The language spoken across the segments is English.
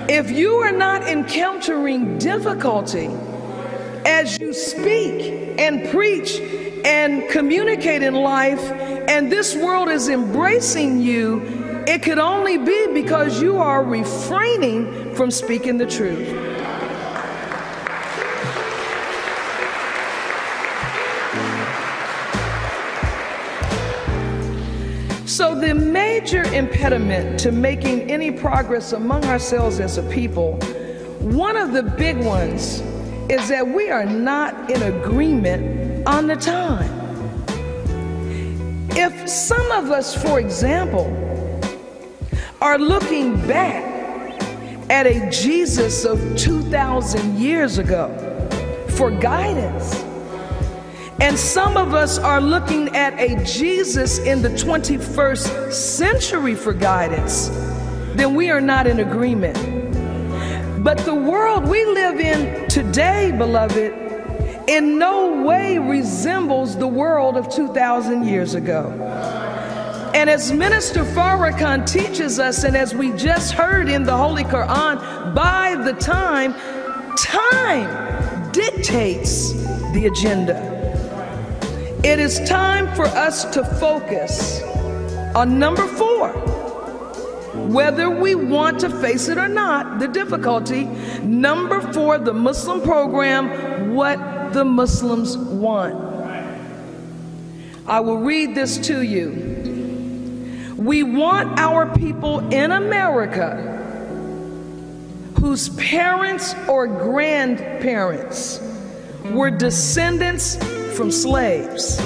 If you are not encountering difficulty as you speak and preach and communicate in life, and this world is embracing you, it could only be because you are refraining from speaking the truth. So the major impediment to making any progress among ourselves as a people, one of the big ones, is that we are not in agreement on the time. If some of us, for example, are looking back at a Jesus of 2,000 years ago for guidance, and some of us are looking at a Jesus in the 21st century for guidance, then we are not in agreement. But the world we live in today, beloved, in no way resembles the world of 2,000 years ago. And as Minister Farrakhan teaches us, and as we just heard in the Holy Quran, by the time dictates the agenda. It is time for us to focus on number 4. Whether we want to face it or not, the difficulty. Number 4, the Muslim program, what the Muslims want. I will read this to you. We want our people in America whose parents or grandparents were descendants from slaves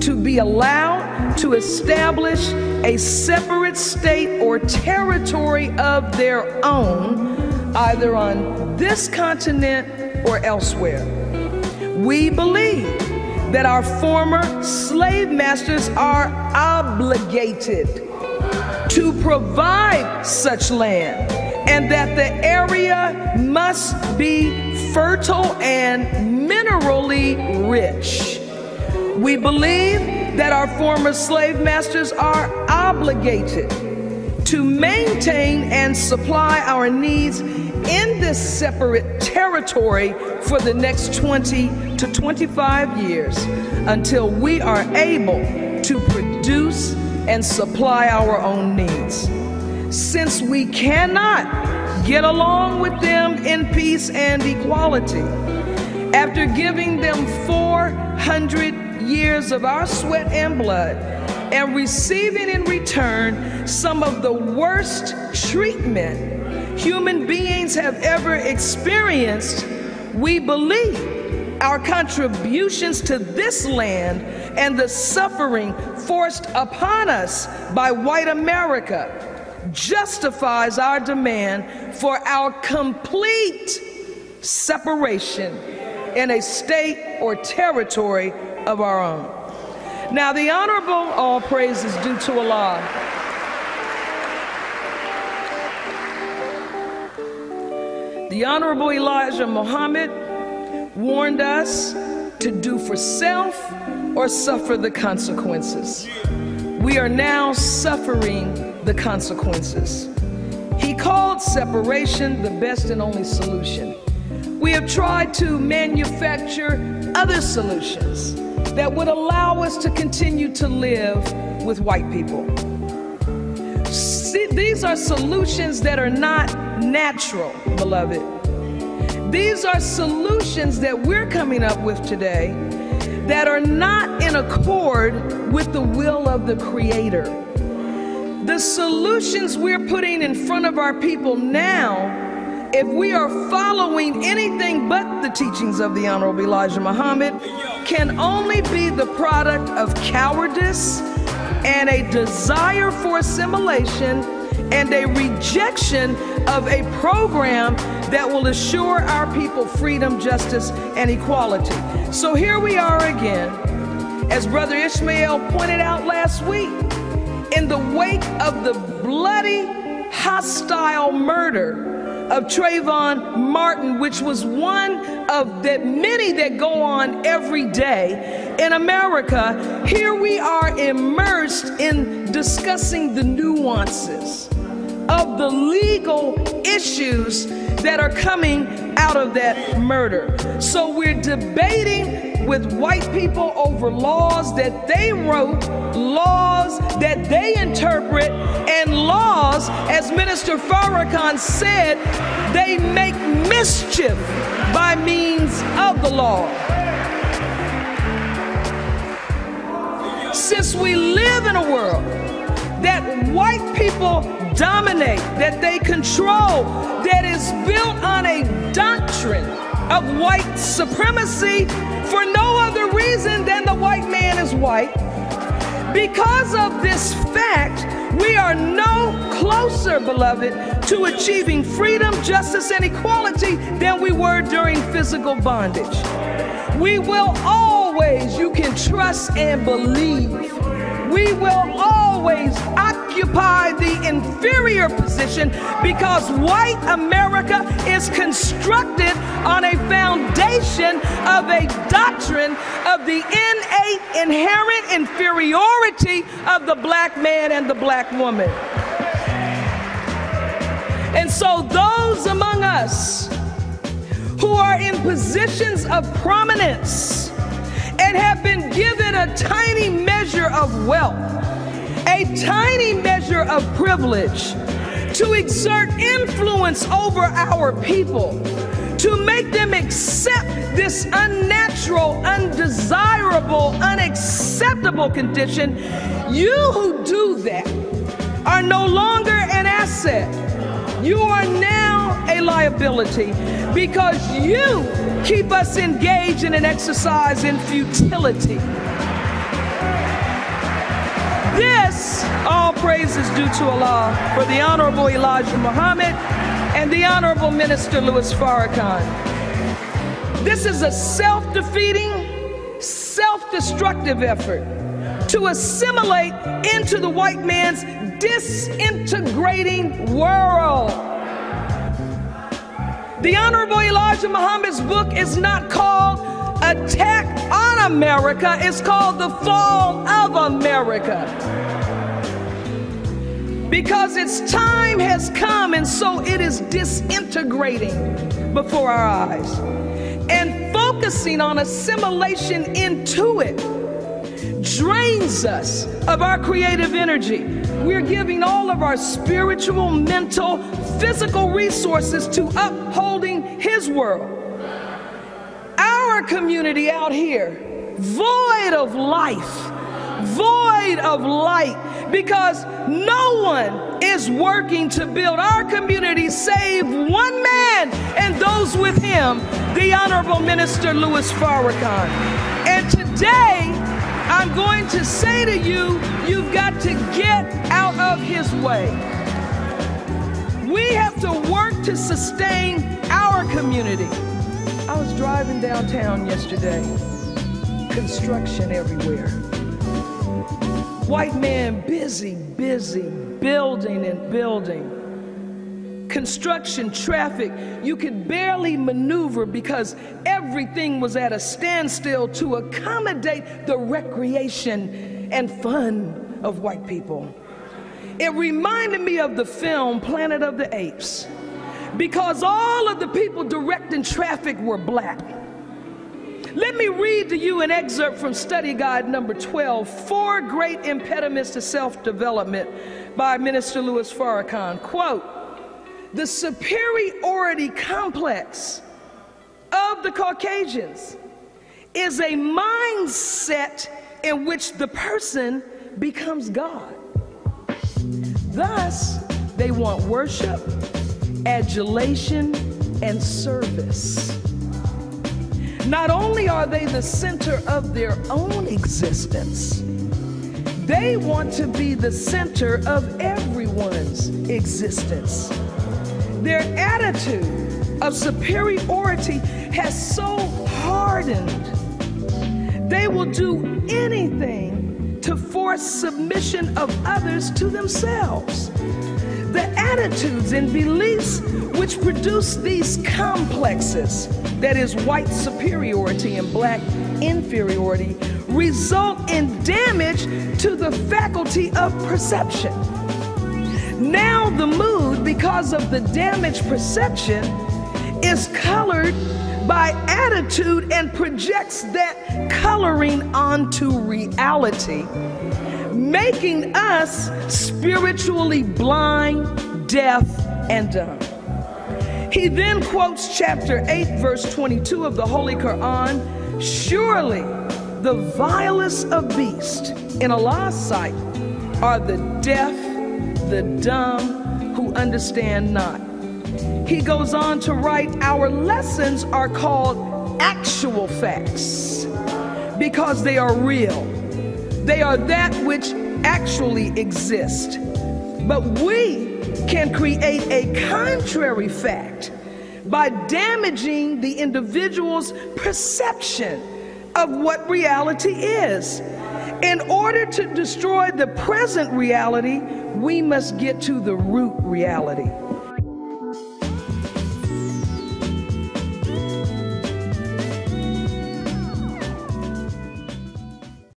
to be allowed to establish a separate state or territory of their own, either on this continent or elsewhere. We believe that our former slave masters are obligated to provide such land, and that the area must be fertile and minerally rich. We believe that our former slave masters are obligated to maintain and supply our needs in this separate territory for the next 20 to 25 years until we are able to produce and supply our own needs. Since we cannot get along with them in peace and equality, after giving them 400 years of our sweat and blood and receiving in return some of the worst treatment human beings have ever experienced, we believe our contributions to this land and the suffering forced upon us by white America justifies our demand for our complete separation in a state or territory of our own. Now, the Honorable, all praise is due to Allah, the Honorable Elijah Muhammad warned us to do for self or suffer the consequences. We are now suffering the consequences. He called separation the best and only solution. We have tried to manufacture other solutions that would allow us to continue to live with white people. See, these are solutions that are not natural, beloved. These are solutions that we're coming up with today that are not in accord with the will of the Creator. The solutions we're putting in front of our people now, if we are following anything but the teachings of the Honorable Elijah Muhammad, can only be the product of cowardice and a desire for assimilation and a rejection of a program that will assure our people freedom, justice, and equality. So here we are again, as Brother Ishmael pointed out last week, in the wake of the bloody, hostile murder of Trayvon Martin, which was one of the many that go on every day in America. Here we are immersed in discussing the nuances of the legal issues that are coming out of that murder. So we're debating with white people over laws that they wrote, laws that they interpret, and laws, as Minister Farrakhan said, they make mischief by means of the law. Since we live in a world that white people dominate, that they control, that is built on a doctrine of white supremacy for no other reason than the white man is white, because of this fact, we are no closer, beloved, to achieving freedom, justice, and equality than we were during physical bondage. We will always, you can trust and believe, we will always occupy the inferior position because white America is constructed on a foundation of a doctrine of the innate, inherent inferiority of the black man and the black woman. And so those among us who are in positions of prominence and have been given a tiny measure of wealth, a tiny measure of privilege to exert influence over our people, to make them accept this unnatural, undesirable, unacceptable condition, you who do that are no longer an asset. You are now a liability because you keep us engaged in an exercise in futility. This, all praise is due to Allah for the Honorable Elijah Muhammad and the Honorable Minister Louis Farrakhan. This is a self-defeating, self-destructive effort to assimilate into the white man's disintegrating world. The Honorable Elijah Muhammad's book is not called Attack on America, it's called The Fall of America. Because its time has come, and so it is disintegrating before our eyes. And focusing on assimilation into it drains us of our creative energy. We're giving all of our spiritual, mental, physical resources to upholding His world. Our community out here, void of life, void of light, because no one is working to build our community save one man and those with him, the Honorable Minister Louis Farrakhan. And today, I'm going to say to you, you've got to get out of his way. We have to work to sustain our community. I was driving downtown yesterday, construction everywhere. White man busy, building and building. Construction, traffic, you could barely maneuver because everything was at a standstill to accommodate the recreation and fun of white people. It reminded me of the film Planet of the Apes, because all of the people directing traffic were black. Let me read to you an excerpt from study guide number 12, 4 Great Impediments to Self-Development by Minister Louis Farrakhan. Quote, the superiority complex of the Caucasians is a mindset in which the person becomes God. Thus, they want worship, adulation, and service. Not only are they the center of their own existence, they want to be the center of everyone's existence. Their attitude of superiority has so hardened, they will do anything to force submission of others to themselves. The attitudes and beliefs which produce these complexes, that is white superiority and black inferiority, result in damage to the faculty of perception. Now the mood, because of the damaged perception, is colored by attitude and projects that coloring onto reality, making us spiritually blind, deaf, and dumb. He then quotes chapter 8, verse 22 of the Holy Quran, "Surely the vilest of beasts in Allah's sight are the deaf, the dumb, who understand not." He goes on to write, "Our lessons are called actual facts because they are real. They are that which actually exist. But we can create a contrary fact by damaging the individual's perception of what reality is. In order to destroy the present reality, we must get to the root reality."